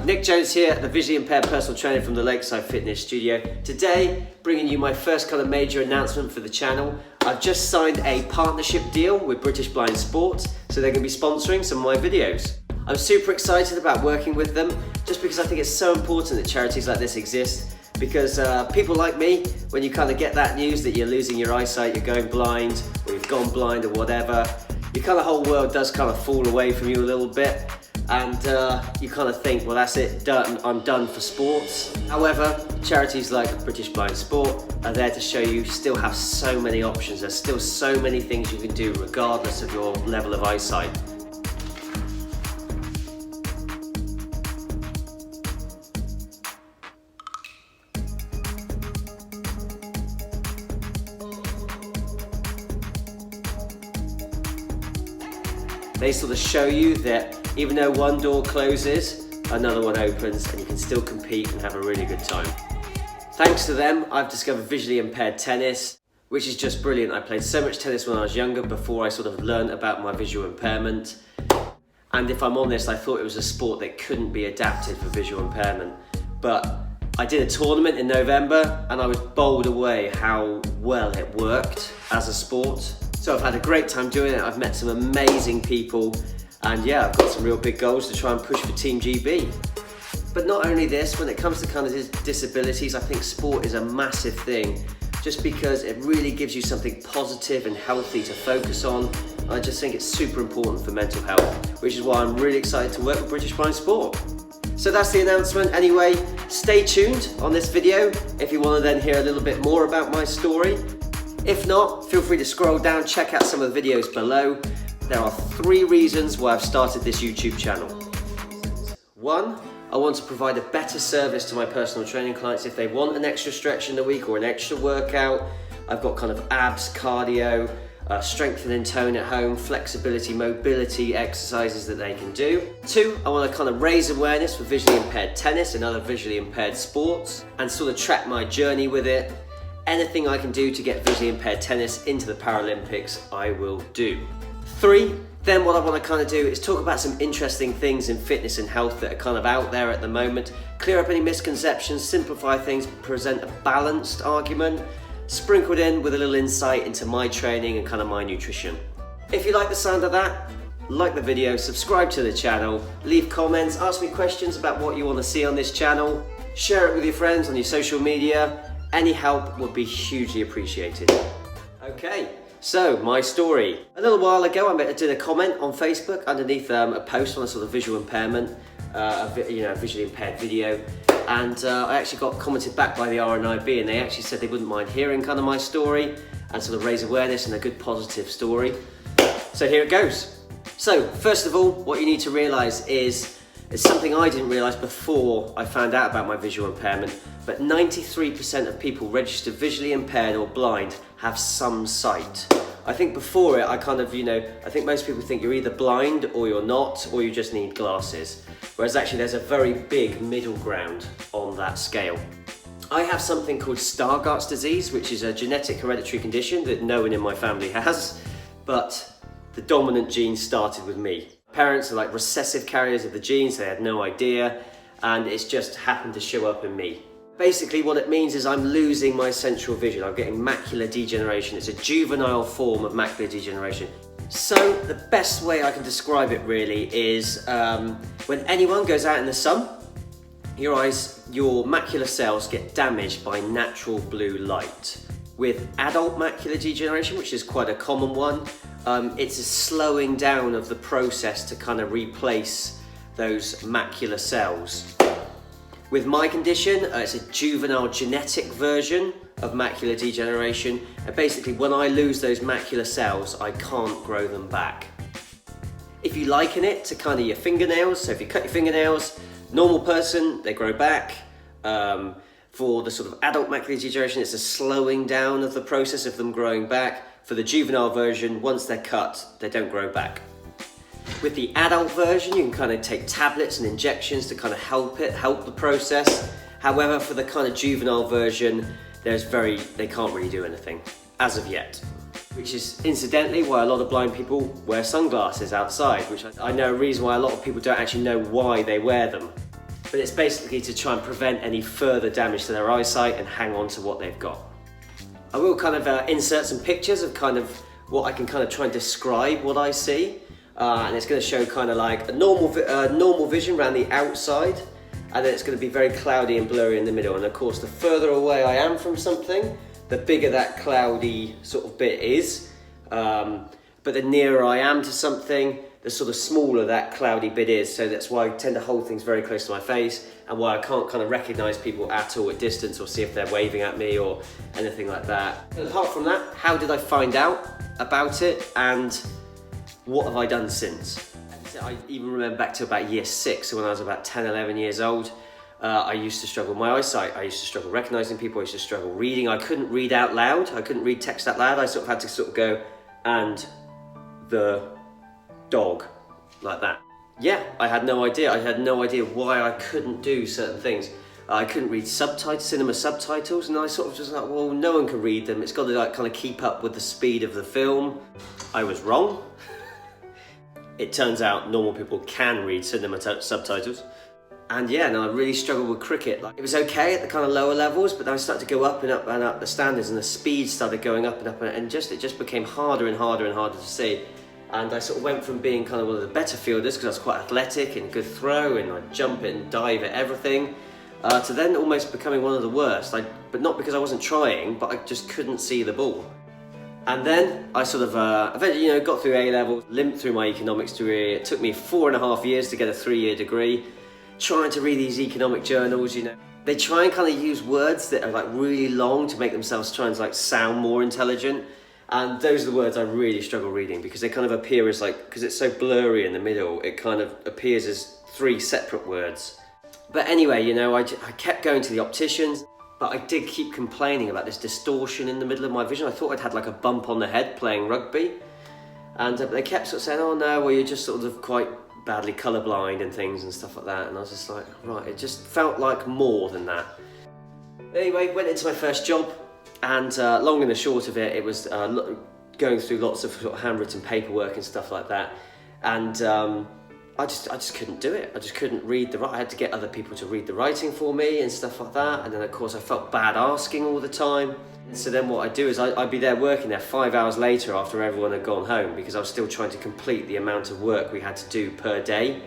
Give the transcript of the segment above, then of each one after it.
Nick Jones here, the visually impaired personal trainer from the Lakeside Fitness Studio. Today, bringing you my first kind of major announcement for the channel. I've just signed a partnership deal with British Blind Sport, so they're going to be sponsoring some of my videos. I'm super excited about working with them, just because I think it's so important that charities like this exist. Because people like me, when you kind of get that news that you're losing your eyesight, you're going blind, or you've gone blind or whatever, your kind of whole world does kind of fall away from you a little bit. And you kind of think, well, that's it, done. I'm done for sports. However, charities like British Blind Sport are there to show you still have so many options. There's still so many things you can do regardless of your level of eyesight. They sort of show you that even though one door closes, another one opens, and you can still compete and have a really good time. Thanks to them, I've discovered visually impaired tennis, which is just brilliant. I played so much tennis when I was younger before I sort of learned about my visual impairment. And if I'm honest, I thought it was a sport that couldn't be adapted for visual impairment. But I did a tournament in November and I was bowled away how well it worked as a sport. So I've had a great time doing it. I've met some amazing people, and yeah, I've got some real big goals to try and push for Team GB. But not only this, when it comes to kind of disabilities, I think sport is a massive thing, just because it really gives you something positive and healthy to focus on. I just think it's super important for mental health, which is why I'm really excited to work with British Blind Sport. So that's the announcement. Anyway, stay tuned on this video if you want to then hear a little bit more about my story. If not, feel free to scroll down, check out some of the videos below. There are 3 reasons why I've started this YouTube channel. 1, I want to provide a better service to my personal training clients if they want an extra stretch in the week or an extra workout. I've got kind of abs, cardio, strength and tone at home, flexibility, mobility exercises that they can do. 2, I want to kind of raise awareness for visually impaired tennis and other visually impaired sports and sort of track my journey with it. Anything I can do to get visually impaired tennis into the Paralympics, I will do. 3, then what I want to kind of do is talk about some interesting things in fitness and health that are kind of out there at the moment, clear up any misconceptions, simplify things, present a balanced argument, sprinkled in with a little insight into my training and kind of my nutrition. If you like the sound of that, like the video, subscribe to the channel, leave comments, ask me questions about what you want to see on this channel, share it with your friends on your social media. Any help would be hugely appreciated. Okay, so my story. A little while ago, I did a comment on Facebook underneath a post on a sort of visual impairment, visually impaired video, and I actually got commented back by the RNIB, and they actually said they wouldn't mind hearing kind of my story and sort of raise awareness and a good positive story. So here it goes. So first of all, what you need to realise is it's something I didn't realise before I found out about my visual impairment, but 93% of people registered visually impaired or blind have some sight. I think before it, I think most people think you're either blind or you're not, or you just need glasses. Whereas actually there's a very big middle ground on that scale. I have something called Stargardt's disease, which is a genetic hereditary condition that no one in my family has, but the dominant gene started with me. Parents are like recessive carriers of the genes, they had no idea, and it's just happened to show up in me. Basically what it means is I'm losing my central vision. I'm getting macular degeneration. It's a juvenile form of macular degeneration. So the best way I can describe it really is when anyone goes out in the sun, your macular cells get damaged by natural blue light. With adult macular degeneration, which is quite a common one, it's a slowing down of the process to kind of replace those macular cells. With my condition, it's a juvenile genetic version of macular degeneration, and basically when I lose those macular cells, I can't grow them back. If you liken it to kind of your fingernails, so if you cut your fingernails, normal person, they grow back. For the sort of adult macular degeneration, it's a slowing down of the process of them growing back. For the juvenile version, once they're cut, they don't grow back. With the adult version, you can kind of take tablets and injections to kind of help the process. However, for the kind of juvenile version, they can't really do anything, as of yet. Which is incidentally why a lot of blind people wear sunglasses outside, which I know a reason why a lot of people don't actually know why they wear them. but it's basically to try and prevent any further damage to their eyesight and hang on to what they've got. I will kind of insert some pictures of kind of what I can kind of try and describe what I see, and it's going to show kind of like a normal vision around the outside, and then it's going to be very cloudy and blurry in the middle. And of course, the further away I am from something, the bigger that cloudy sort of bit is. But the nearer I am to something, the sort of smaller that cloudy bit is. So that's why I tend to hold things very close to my face, and why I can't kind of recognize people at all at distance or see if they're waving at me or anything like that. But apart from that, how did I find out about it, and what have I done since? I even remember back to about year 6, so when I was about 10, 11 years old, I used to struggle with my eyesight. I used to struggle recognizing people. I used to struggle reading. I couldn't read out loud. I couldn't read text out loud. I sort of had to sort of go, and the dog, like that. Yeah, I had no idea. I had no idea why I couldn't do certain things. I couldn't read subtitles, cinema subtitles, and I sort of just like, well, no one can read them. It's got to like kind of keep up with the speed of the film. I was wrong. It turns out normal people can read cinema subtitles. And yeah, no, I really struggled with cricket. Like, it was okay at the kind of lower levels, but then I started to go up and up and up the standards, and the speed started going up and up, and it just became harder and harder and harder to see. And I sort of went from being kind of one of the better fielders, because I was quite athletic and good throw, and I'd jump it and dive at everything, to then almost becoming one of the worst. But not because I wasn't trying, but I just couldn't see the ball. And then I sort of eventually, got through A-level, limped through my economics degree. It took me 4.5 years to get a 3-year degree, trying to read these economic journals. They try and kind of use words that are like really long to make themselves try and like sound more intelligent. And those are the words I really struggle reading, because they kind of appear as like, because it's so blurry in the middle, it kind of appears as 3 separate words. But anyway, I kept going to the opticians, but I did keep complaining about this distortion in the middle of my vision. I thought I'd had like a bump on the head playing rugby. And they kept sort of saying, oh no, well, you're just sort of quite badly colourblind and things and stuff like that. And I was just like, right, it just felt like more than that. Anyway, went into my first job. And long and the short of it, it was going through lots of sort of handwritten paperwork and stuff like that. And I just couldn't do it. I just couldn't read I had to get other people to read the writing for me and stuff like that. And then of course I felt bad asking all the time. And so then what I'd do is I'd be there working there 5 hours later after everyone had gone home, because I was still trying to complete the amount of work we had to do per day.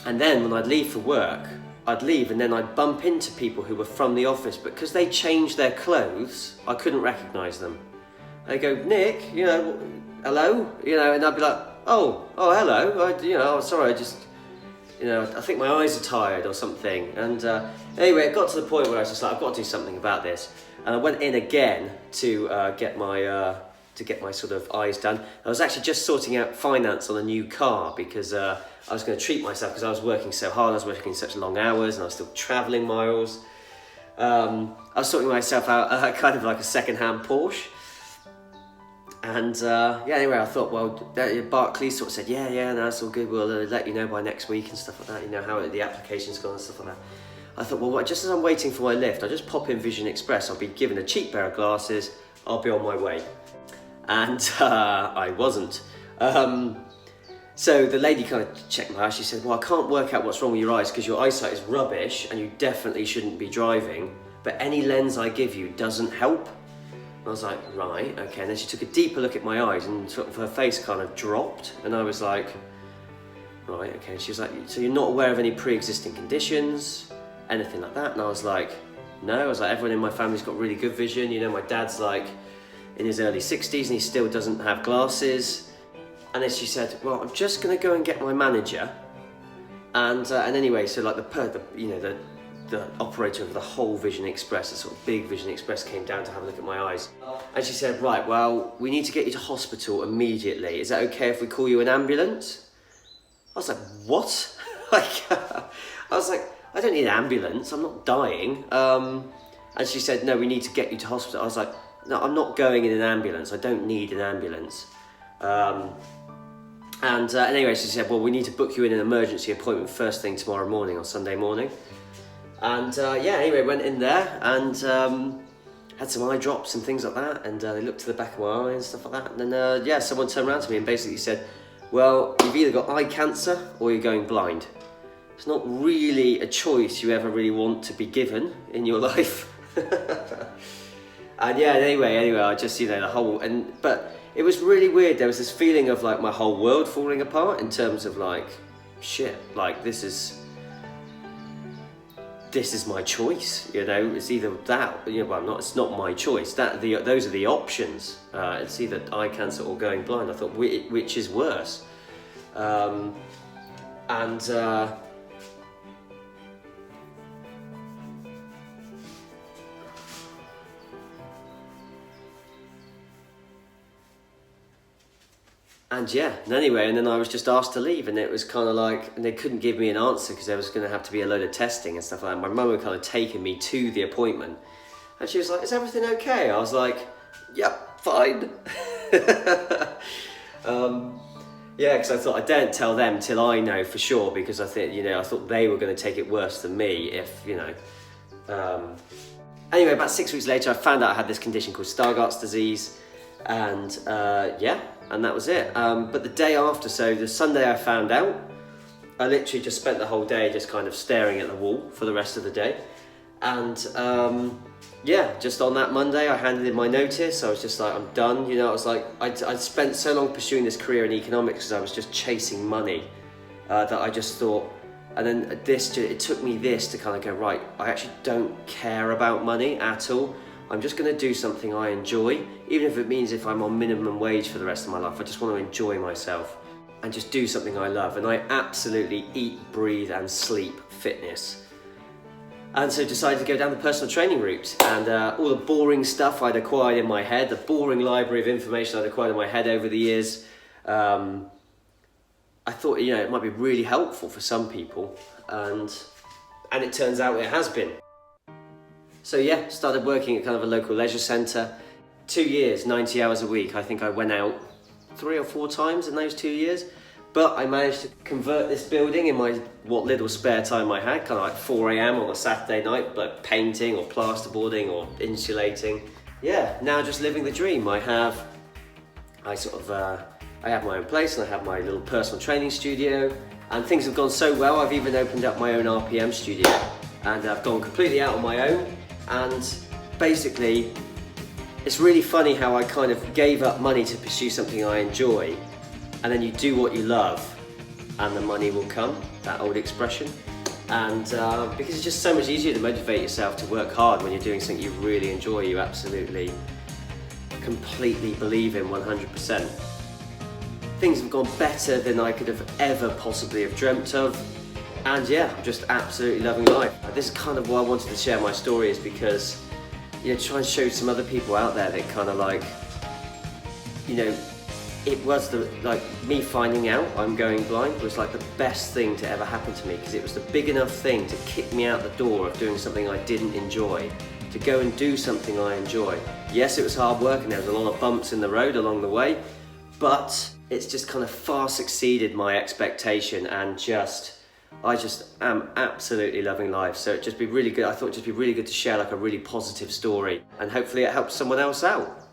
And then when I'd leave for work, I'd leave and then I'd bump into people who were from the office, but because they changed their clothes, I couldn't recognise them. They go, Nick, hello, and I'd be like, oh, hello, sorry, I just, I think my eyes are tired or something. And anyway, it got to the point where I was just like, I've got to do something about this. And I went in again to get my sort of eyes done. I was actually just sorting out finance on a new car, because I was going to treat myself, because I was working so hard, I was working such long hours, and I was still travelling miles. I was sorting myself out kind of like a second-hand Porsche. And anyway, I thought, well, Barclays sort of said, yeah, no, that's all good, we'll let you know by next week and stuff like that, how the application's gone and stuff like that. I thought, well, just as I'm waiting for my lift, I'll just pop in Vision Express, I'll be given a cheap pair of glasses, I'll be on my way. And I wasn't. So the lady kind of checked my eyes. She said, well, I can't work out what's wrong with your eyes, because your eyesight is rubbish and you definitely shouldn't be driving, but any lens I give you doesn't help. I was like, right, okay. And then she took a deeper look at my eyes, and sort of her face kind of dropped, and I was like, right, okay. She was like, so you're not aware of any pre-existing conditions, anything like that? And I was like, no. I was like, everyone in my family's got really good vision. My dad's like in his early 60s and he still doesn't have glasses. And then she said, well, I'm just going to go and get my manager. And anyway, so like the operator of the whole Vision Express, the sort of big Vision Express, came down to have a look at my eyes. And she said, right, well, we need to get you to hospital immediately. Is that okay if we call you an ambulance? I was like, what? I was like, I don't need an ambulance, I'm not dying. And she said, no, we need to get you to hospital. I was like, no, I'm not going in an ambulance, I don't need an ambulance. Anyway, she said, well, we need to book you in an emergency appointment first thing tomorrow morning, on Sunday morning. And anyway, went in there and had some eye drops and things like that, and they looked to the back of my eye and stuff like that. And then, someone turned around to me and basically said, well, you've either got eye cancer or you're going blind. it's not really a choice you ever really want to be given in your life. And yeah, anyway, I just, but it was really weird. There was this feeling of like my whole world falling apart in terms of like, shit, like this is my choice, it's either that, it's not my choice, those are the options. It's either eye cancer or going blind. I thought, which is worse? And then I was just asked to leave, and it was kind of like, and they couldn't give me an answer because there was going to have to be a load of testing and stuff like that. My mum had kind of taken me to the appointment, and she was like, "Is everything okay?" I was like, "Yep, fine." Because I thought I daren't tell them till I know for sure, because I thought they were going to take it worse than me if. Anyway, about 6 weeks later, I found out I had this condition called Stargardt's disease, and and that was it. But the day after, so the Sunday I found out, I literally just spent the whole day just kind of staring at the wall for the rest of the day. And just on that Monday, I handed in my notice. I was just like, I'm done. I was like, I'd spent so long pursuing this career in economics because I was just chasing money that I just thought, and then it took me this to kind of go, right, I actually don't care about money at all. I'm just going to do something I enjoy, even if it means if I'm on minimum wage for the rest of my life. I just want to enjoy myself and just do something I love. And I absolutely eat, breathe and sleep fitness. And so decided to go down the personal training route, and all the boring stuff I'd acquired in my head, the boring library of information I'd acquired in my head over the years, I thought, it might be really helpful for some people, and it turns out it has been. So started working at kind of a local leisure centre. 2 years, 90 hours a week. I think I went out 3 or 4 times in those 2 years. But I managed to convert this building in what little spare time I had, kind of like 4 a.m. on a Saturday night, like painting or plasterboarding or insulating. Now just living the dream. I have my own place, and I have my little personal training studio, and things have gone so well, I've even opened up my own RPM studio, and I've gone completely out on my own. And basically, it's really funny how I kind of gave up money to pursue something I enjoy, and then you do what you love and the money will come, that old expression. And because it's just so much easier to motivate yourself to work hard when you're doing something you really enjoy, you absolutely, completely believe in 100%. Things have gone better than I could have ever possibly have dreamt of. And I'm just absolutely loving life. This is kind of why I wanted to share my story, is because, try and show some other people out there that kind of like, it was me finding out I'm going blind was like the best thing to ever happen to me, because it was the big enough thing to kick me out the door of doing something I didn't enjoy, to go and do something I enjoy. Yes, it was hard work and there was a lot of bumps in the road along the way, but it's just kind of far exceeded my expectation, and I just am absolutely loving life. So it'd just be really good. I thought it'd just be really good to share like a really positive story, and hopefully it helps someone else out.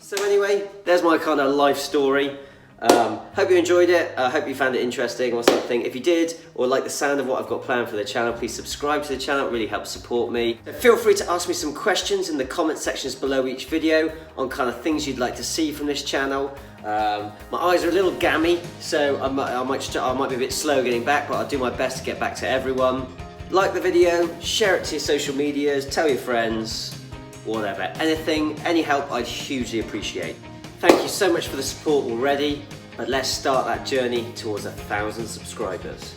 So anyway, there's my kind of life story. Hope you enjoyed it. Hope you found it interesting or something. If you did, or like the sound of what I've got planned for the channel, please subscribe to the channel. It really helps support me. Feel free to ask me some questions in the comment sections below each video on kind of things you'd like to see from this channel. My eyes are a little gammy, so I might be a bit slow getting back, but I'll do my best to get back to everyone. Like the video, share it to your social medias, tell your friends, whatever. Anything, any help I'd hugely appreciate. Thank you so much for the support already, but let's start that journey towards 1,000 subscribers.